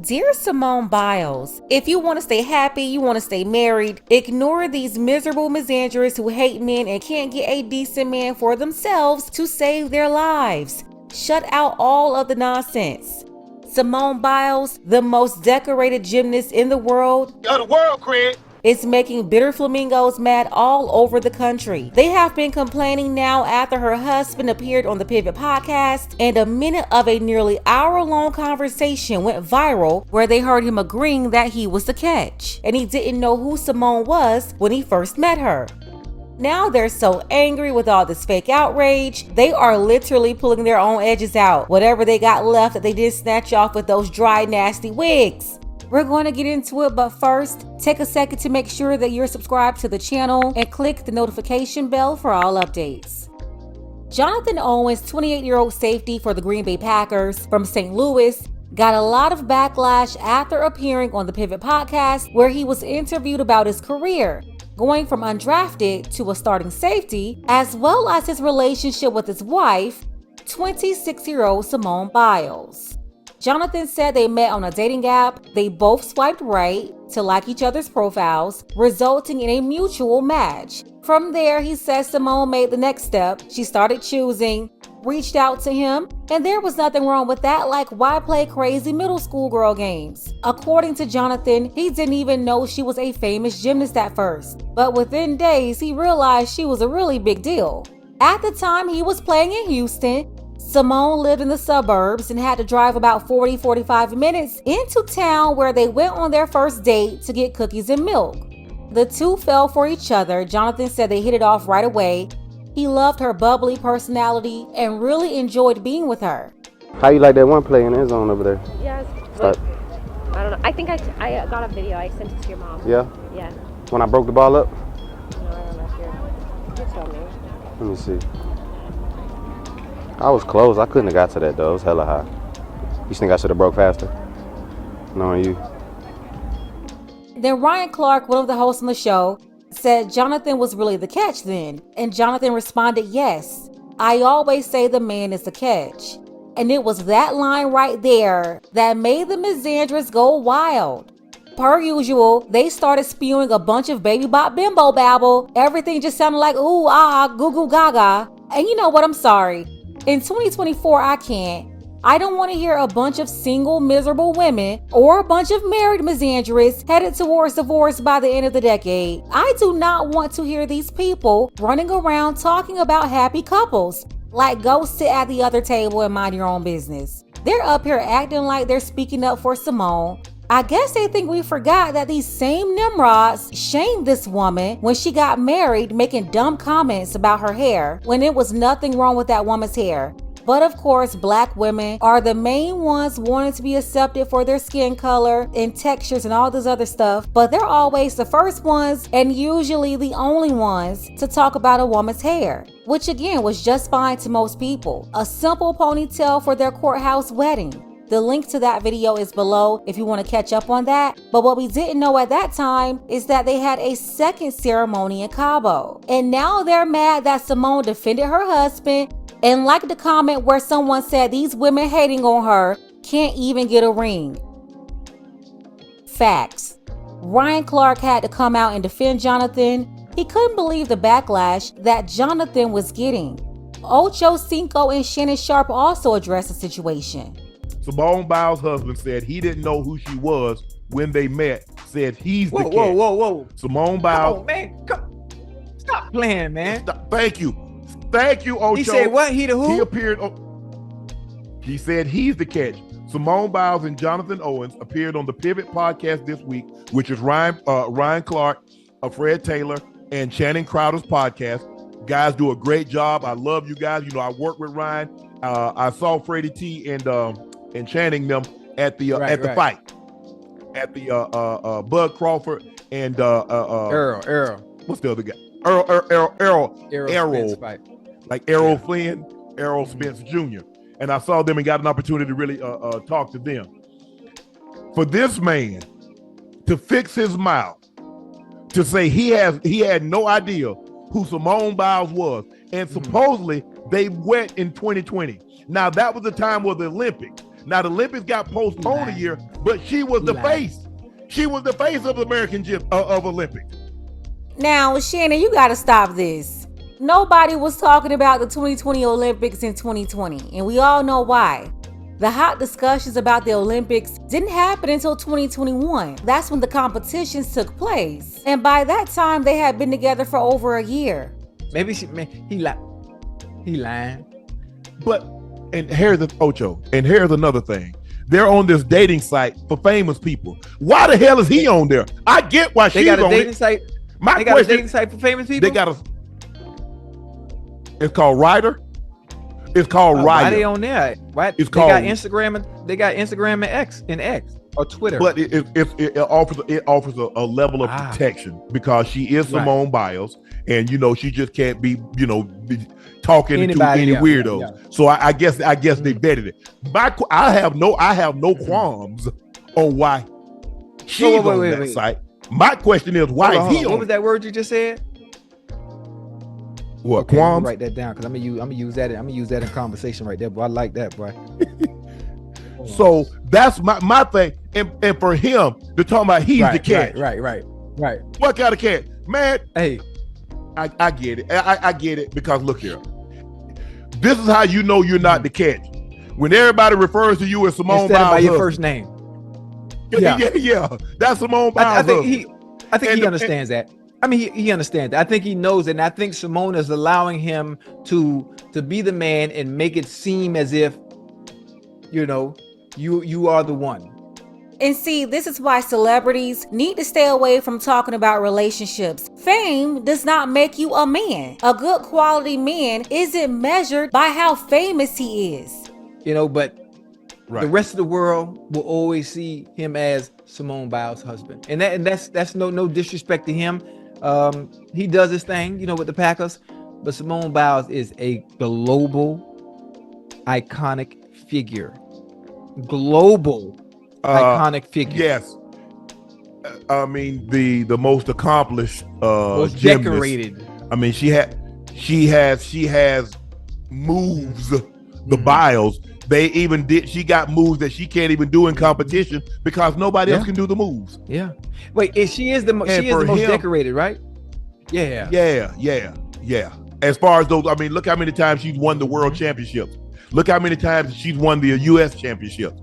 Dear Simone Biles, if you want to stay happy, you want to stay married, ignore these miserable misandrists who hate men and can't get a decent man for themselves to save their lives. Shut out all of the nonsense. Simone Biles, the most decorated gymnast in the world, Craig, is making bitter flamingos mad all over the country. They have been complaining now after her husband appeared on the Pivot podcast, and a minute of a nearly hour-long conversation went viral where they heard him agreeing that he was the catch, and he didn't know who Simone was when he first met her. Now they're so angry with all this fake outrage, they are literally pulling their own edges out, whatever they got left that they didn't snatch off with those dry, nasty wigs. We're going to get into it, but first, take a second to make sure that you're subscribed to the channel and click the notification bell for all updates. Jonathan Owens, 28-year-old safety for the Green Bay Packers from St. Louis, got a lot of backlash after appearing on the Pivot podcast, where he was interviewed about his career, going from undrafted to a starting safety, as well as his relationship with his wife, 26-year-old Simone Biles. Jonathan said they met on a dating app. They both swiped right to like each other's profiles, resulting in a mutual match. From there, he says Simone made the next step. She started choosing, reached out to him, and there was nothing wrong with that. Like, why play crazy middle school girl games? According to Jonathan, he didn't even know she was a famous gymnast at first, but within days, he realized she was a really big deal. At the time he was playing in Houston, Simone lived in the suburbs and had to drive about 40-45 minutes into town, where they went on their first date to get cookies and milk. The two fell for each other. Jonathan said they hit it off right away. He loved her bubbly personality and really enjoyed being with her. How you like that one play in the end zone over there? Yeah, I don't know. I think I got a video. I sent it to your mom. Yeah? Yeah. When I broke the ball up? No, I don't know if you told me. Let me see. I was close. I couldn't have got to that though. It was hella high. You think I should have broke faster? Knowing you. Then Ryan Clark, one of the hosts on the show, said Jonathan was really the catch then. And Jonathan responded, yes, I always say the man is the catch. And it was that line right there that made the misandrists go wild. Per usual, they started spewing a bunch of baby bop bimbo babble. Everything just sounded like ooh, ah, goo goo gaga. And you know what, I'm sorry. In 2024, I don't want to hear a bunch of single, miserable women or a bunch of married misandrists headed towards divorce by the end of the decade. I do not want to hear these people running around talking about happy couples. Like, go sit at the other table and mind your own business. They're up here acting like they're speaking up for Simone. I guess they think we forgot that these same Nimrods shamed this woman when she got married, making dumb comments about her hair when it was nothing wrong with that woman's hair. But of course, black women are the main ones wanting to be accepted for their skin color and textures and all this other stuff, but they're always the first ones and usually the only ones to talk about a woman's hair, which again was just fine to most people. A simple ponytail for their courthouse wedding. The link to that video is below if you want to catch up on that. But what we didn't know at that time is that they had a second ceremony in Cabo. And now they're mad that Simone defended her husband and liked the comment where someone said these women hating on her can't even get a ring. Facts. Ryan Clark had to come out and defend Jonathan. He couldn't believe the backlash that Jonathan was getting. Ochocinco and Shannon Sharpe also addressed the situation. Simone Biles' husband said he didn't know who she was when they met. Said he's the catch. Whoa. Simone Biles. Oh, man. Stop playing, man. Thank you, Ocho. He said what? He the who? He appeared. He said he's the catch. Simone Biles and Jonathan Owens appeared on the Pivot podcast this week, which is Ryan Clark, Fred Taylor, and Channing Crowder's podcast. Guys do a great job. I love you guys. You know, I work with Ryan. I saw Freddie T and Channing them at the fight at the Bud Crawford and Errol. What's the other guy? Errol fight. Like Errol Flynn, Errol Spence Jr. And I saw them and got an opportunity to really talk to them. For this man to fix his mouth, to say he had no idea who Simone Biles was, and supposedly they went in 2020. Now that was the time of the Olympics. Now the Olympics got postponed a year, but she was the face. She was the face of the American gym of Olympics. Now, Shannon, you got to stop this. Nobody was talking about the 2020 Olympics in 2020, and we all know why. The hot discussions about the Olympics didn't happen until 2021. That's when the competitions took place. And by that time, they had been together for over a year. Maybe he lying. But, and here's the Ocho, and here's another thing. They're on this dating site for famous people. Why the hell is he on there? I get why she's on it. They got a dating site. They got a dating site for famous people. They got a. It's called Ryder. It's called Ryder. Why they on there? Why it's called? Got Instagram. They got Instagram and X or Twitter. But it offers a level of protection because she is Simone Biles, and she just can't be talking to any weirdos. Yeah. So I guess they vetted it. I have no qualms on why she's on that site. My question is why is he on? What was that word you just said? What, okay, qualms? Write that down because I'm gonna use that in conversation right there. But I like that, boy. So that's my thing. And for him to talk about he's the catch. Right. What kind of catch? Man, hey. I get it. I get it because look here. This is how you know you're not the catch. When everybody refers to you as Simone Biles by your first name. Yeah. That's Simone Biles. I think he understands that. I mean, he understands that. I think he knows it, and I think Simone is allowing him to be the man and make it seem as if, you are the one. And see, this is why celebrities need to stay away from talking about relationships. Fame does not make you a man. A good quality man isn't measured by how famous he is. But the rest of the world will always see him as Simone Biles' husband. And that's no disrespect to him. He does his thing, with the Packers. But Simone Biles is a global iconic figure. Iconic figure. Yes. I mean the most accomplished most gymnast. Decorated. I mean she has moves, the Biles. She got moves that she can't even do in competition because nobody else can do the moves. Yeah. Wait, she is the most decorated, right? Yeah. As far as those, I mean, look how many times she's won the world championships. Look how many times she's won the U.S. championships.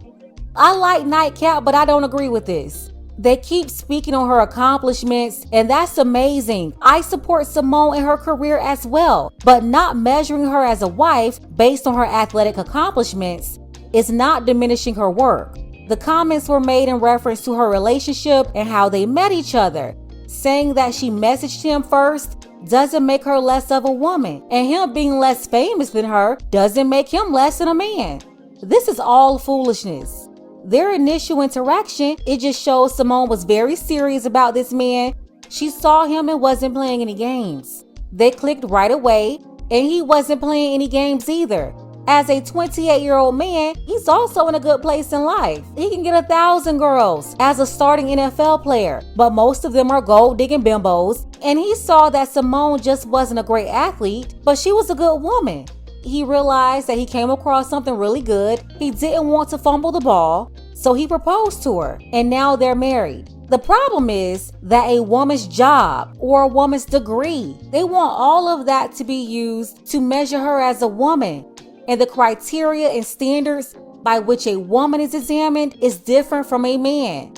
I like Nightcap, but I don't agree with this. They keep speaking on her accomplishments, and that's amazing. I support Simone in her career as well, but not measuring her as a wife based on her athletic accomplishments is not diminishing her work. The comments were made in reference to her relationship and how they met each other. Saying that she messaged him first doesn't make her less of a woman, and him being less famous than her doesn't make him less than a man. This is all foolishness. Their initial interaction, it just shows Simone was very serious about this man. She saw him and wasn't playing any games. They clicked right away, and he wasn't playing any games either. As a 28-year-old man, he's also in a good place in life. He can get 1,000 girls as a starting NFL player, but most of them are gold-digging bimbos. And he saw that Simone just wasn't a great athlete, but she was a good woman. He realized that he came across something really good. He didn't want to fumble the ball, so he proposed to her, and now they're married. The problem is that a woman's job or a woman's degree, they want all of that to be used to measure her as a woman. And the criteria and standards by which a woman is examined is different from a man.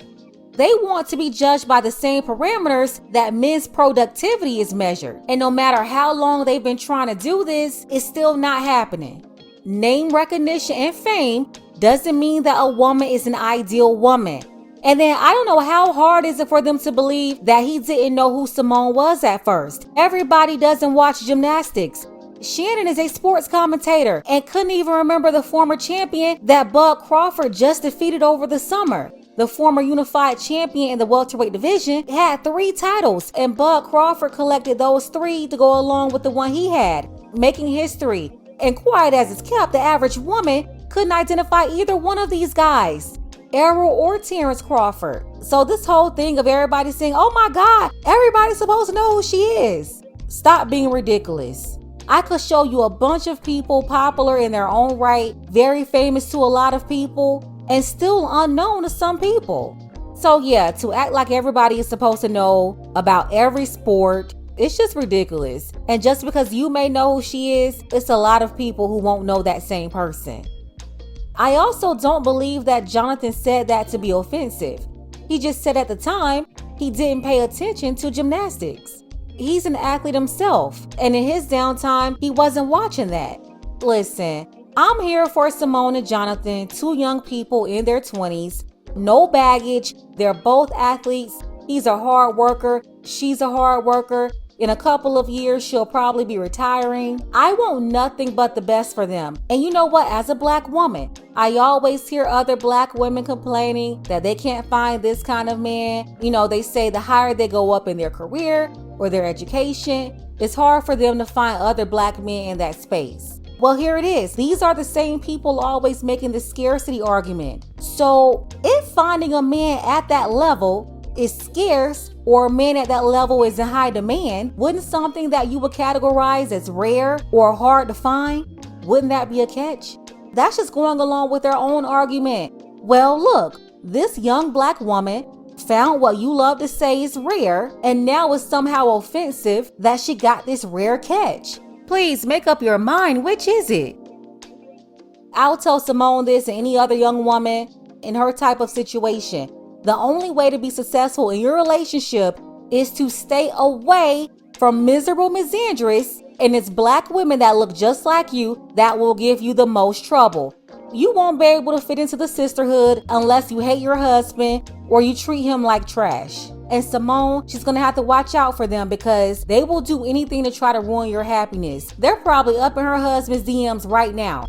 They want to be judged by the same parameters that men's productivity is measured. And no matter how long they've been trying to do this, it's still not happening. Name recognition and fame doesn't mean that a woman is an ideal woman. And then I don't know how hard is it for them to believe that he didn't know who Simone was at first. Everybody doesn't watch gymnastics. Shannon is a sports commentator and couldn't even remember the former champion that Bud Crawford just defeated over the summer. The former unified champion in the welterweight division had 3 titles, and Bud Crawford collected those 3 to go along with the one he had, making history. And quiet as it's kept, the average woman couldn't identify either one of these guys, Errol or Terrence Crawford. So this whole thing of everybody saying, oh my God, everybody's supposed to know who she is. Stop being ridiculous. I could show you a bunch of people popular in their own right, very famous to a lot of people, and still unknown to some people. So yeah, to act like everybody is supposed to know about every sport, it's just ridiculous. And just because you may know who she is, it's a lot of people who won't know that same person. I also don't believe that Jonathan said that to be offensive. He just said at the time, he didn't pay attention to gymnastics. He's an athlete himself, and in his downtime, he wasn't watching that. Listen, I'm here for Simone and Jonathan, two young people in their 20s, no baggage, they're both athletes. He's a hard worker, she's a hard worker. In a couple of years, she'll probably be retiring. I want nothing but the best for them. And you know what? As a Black woman, I always hear other Black women complaining that they can't find this kind of man. You know, they say the higher they go up in their career or their education, it's hard for them to find other Black men in that space. Well, here it is. These are the same people always making the scarcity argument. So if finding a man at that level is scarce, or a man at that level is in high demand, wouldn't something that you would categorize as rare or hard to find, wouldn't that be a catch? That's just going along with their own argument. Well, look, this young Black woman found what you love to say is rare, and now it's somehow offensive that she got this rare catch. Please make up your mind, which is it? I'll tell Simone this and any other young woman in her type of situation. The only way to be successful in your relationship is to stay away from miserable misandrists, and it's Black women that look just like you that will give you the most trouble. You won't be able to fit into the sisterhood unless you hate your husband or you treat him like trash. And Simone, she's gonna have to watch out for them because they will do anything to try to ruin your happiness. They're probably up in her husband's DMs right now.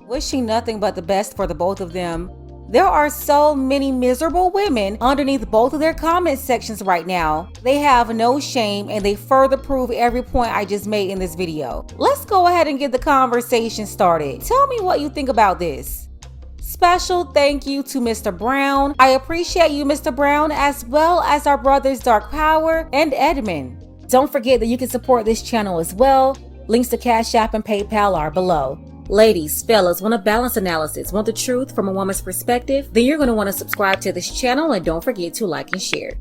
Wishing nothing but the best for the both of them. There are so many miserable women underneath both of their comment sections right now. They have no shame and they further prove every point I just made in this video. Let's go ahead and get the conversation started. Tell me what you think about this. Special thank you to Mr. Brown. I appreciate you, Mr. Brown, as well as our brothers Dark Power and Edmund. Don't forget that you can support this channel as well. Links to Cash App and PayPal are below. Ladies, fellas, want a balanced analysis, want the truth from a woman's perspective? Then you're going to want to subscribe to this channel and don't forget to like and share.